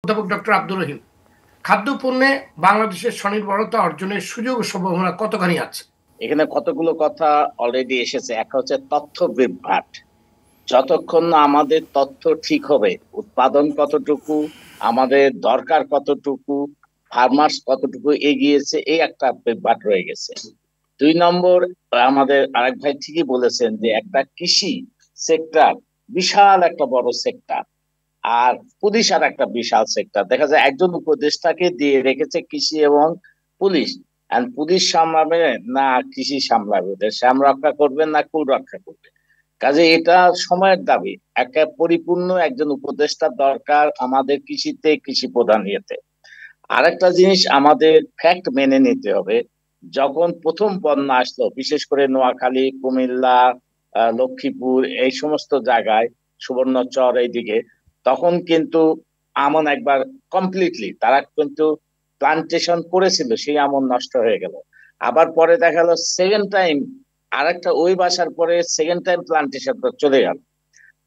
অধ্যাপক ডক্টর আব্দুর রহিম, খাদ্যপণ্যে বাংলাদেশের স্বনির্ভরতা অর্জনের সুযোগ ও সম্ভাবনা কতখানি আছে? এখানে কতগুলো কথা অলরেডি এসেছে। একটা হচ্ছে তথ্য বিভ্রাট। যতক্ষণ না আমাদের তথ্য ঠিক হবে, উৎপাদন কতটুকু, আমাদের দরকার কতটুকু, ফার্মার্স কতটুকু এগিয়েছে, এই একটা বিভ্রাট রয়ে গেছে। 2 নম্বর, আমাদের আরেক ভাই ঠিকই বলেছেন যে একটা কৃষি সেক্টর বিশাল একটা বড় সেক্টর, আর পুলিশ আর একটা বিশাল সেক্টর। দেখা যায় একজন উপদেষ্টাকে দিয়ে রেখেছে কৃষি এবং পুলিশ। আর পুলিশ সামলাবে না কৃষি সামলাবে, ওদের শ্যাম রক্ষা করবে না কুল রক্ষা করবে। কাজে এটা সময়ের দাবি, একটা পরিপূর্ণ একজন উপদেষ্টা দরকার আমাদের কৃষিতে, কৃষি প্রধান ইয়েতে। আরেকটা জিনিস আমাদের ফ্যাক্ট মেনে নিতে হবে। যখন প্রথম বন্যা আসলো, বিশেষ করে নোয়াখালী, কুমিল্লা, লক্ষ্মীপুর, এই সমস্ত জায়গায়, সুবর্ণচর এইদিকে, তখন কিন্তু আমন একবার কমপ্লিটলি তারা কিন্তু প্লান্টেশন করেছিল, সেই আমন নষ্ট হয়ে গেল। আবার পরে দেখা গেল সেকেন্ড টাইম আরেকটা ওই বাসার পরে সেকেন্ড টাইম প্লান্টেশন চলে গেল।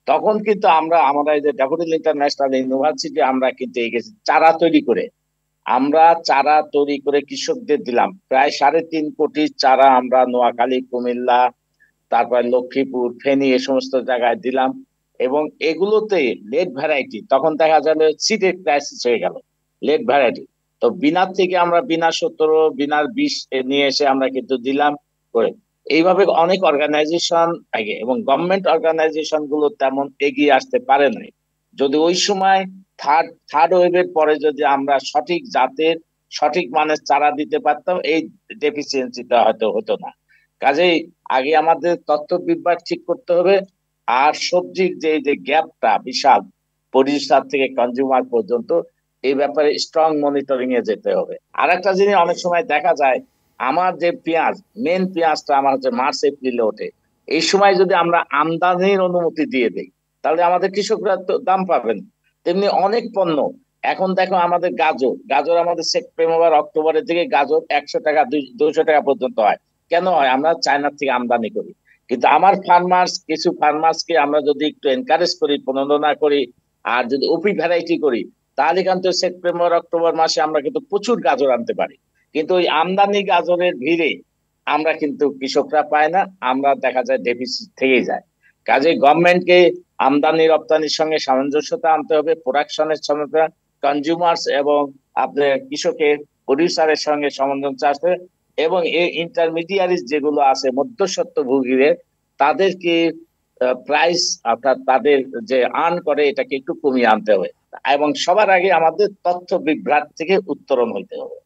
তখন কিন্তু আমরা এই যে ড্যাফোডিল ইন্টারন্যাশনাল ইউনিভার্সিটি, আমরা কিন্তু এগেছি চারা তৈরি করে। আমরা চারা তৈরি করে কৃষকদের দিলাম, প্রায় 3.5 কোটি চারা আমরা নোয়াখালী, কুমিল্লা, তারপর লক্ষ্মীপুর, ফেনী, এ সমস্ত জায়গায় দিলাম। এবং এগুলোতে লেট ভ্যারাইটি, তখন দেখা যাবে সিডের ক্রাইসিস হয়ে গেল, লেট ভ্যারাইটি। তো বিনার থেকে আমরা বিনা 17, বিনার 20 নিয়ে এসে আমরা কিন্তু দিলাম করে। এইভাবে অনেক অর্গানাইজেশন আগে, এবং গভর্নমেন্ট অর্গানাইজেশন গুলো তেমন এগিয়ে আসতে পারে নাই। যদি ওই সময় থার্ড থার্ড ওয়েভের পরে যদি আমরা সঠিক জাতের, সঠিক মানের চারা দিতে পারতাম, এই ডেফিসিয়েন্সিটা হয়তো হতো না। কাজেই আগে আমাদের তথ্য বিভ্রাট ঠিক করতে হবে। আর সবজির যে যে গ্যাপটা বিশাল, প্রডিউসার থেকে কনজিউমার পর্যন্ত, এই ব্যাপারে স্ট্রং মনিটরিং এ যেতে হবে। আর একটা জিনিস অনেক সময় দেখা যায়, আমার যে পেঁয়াজ, মেন পেঁয়াজটা আমার হচ্ছে মার্চ এপ্রিলে ওঠে, এই সময় যদি আমরা আমদানির অনুমতি দিয়ে দিই, তাহলে আমাদের কৃষকরা তো দাম পাবেন। তেমনি অনেক পণ্য, এখন দেখো আমাদের গাজর, গাজর আমাদের সেপ্টেম্বর অক্টোবরের দিকে গাজর 100 টাকা, 200 টাকা পর্যন্ত হয়। কেন হয়? আমরা চায়না থেকে আমদানি করি। কিন্তু আমার ফার্মার্স, কিছু ফার্মার্সকে আমরা যদি একটু এনকারেজ করি, প্রণোদনা করি, আর যদি ওপি ভ্যারাইটি করি, তাহলে কিন্তু সেপ্টেম্বর অক্টোবর মাসে আমরা কিন্তু প্রচুর গাজর আনতে পারি। কিন্তু ওই আমদানি গাজরের ভিড়ে আমরা কিন্তু কৃষকরা পায় না, আমরা দেখা যায় ডেফিসিট থেকেই যায়। কাজে গভর্নমেন্টকে আমদানি রপ্তানির সঙ্গে সামঞ্জস্যতা আনতে হবে, প্রোডাকশনের সঙ্গে কনজিউমার্স এবং আপনার কৃষকের, প্রডিউসারের সঙ্গে সামঞ্জস্য আসবে। এবং এই ইন্টারমিডিয়ারিজ যেগুলো আছে, মধ্যস্বত্বভোগীদের, তাদেরকে প্রাইস অর্থাৎ তাদের যে আর্ন করে, এটাকে একটু কমিয়ে আনতে হবে। এবং সবার আগে আমাদের তথ্য বিভ্রাট থেকে উত্তরণ হইতে হবে।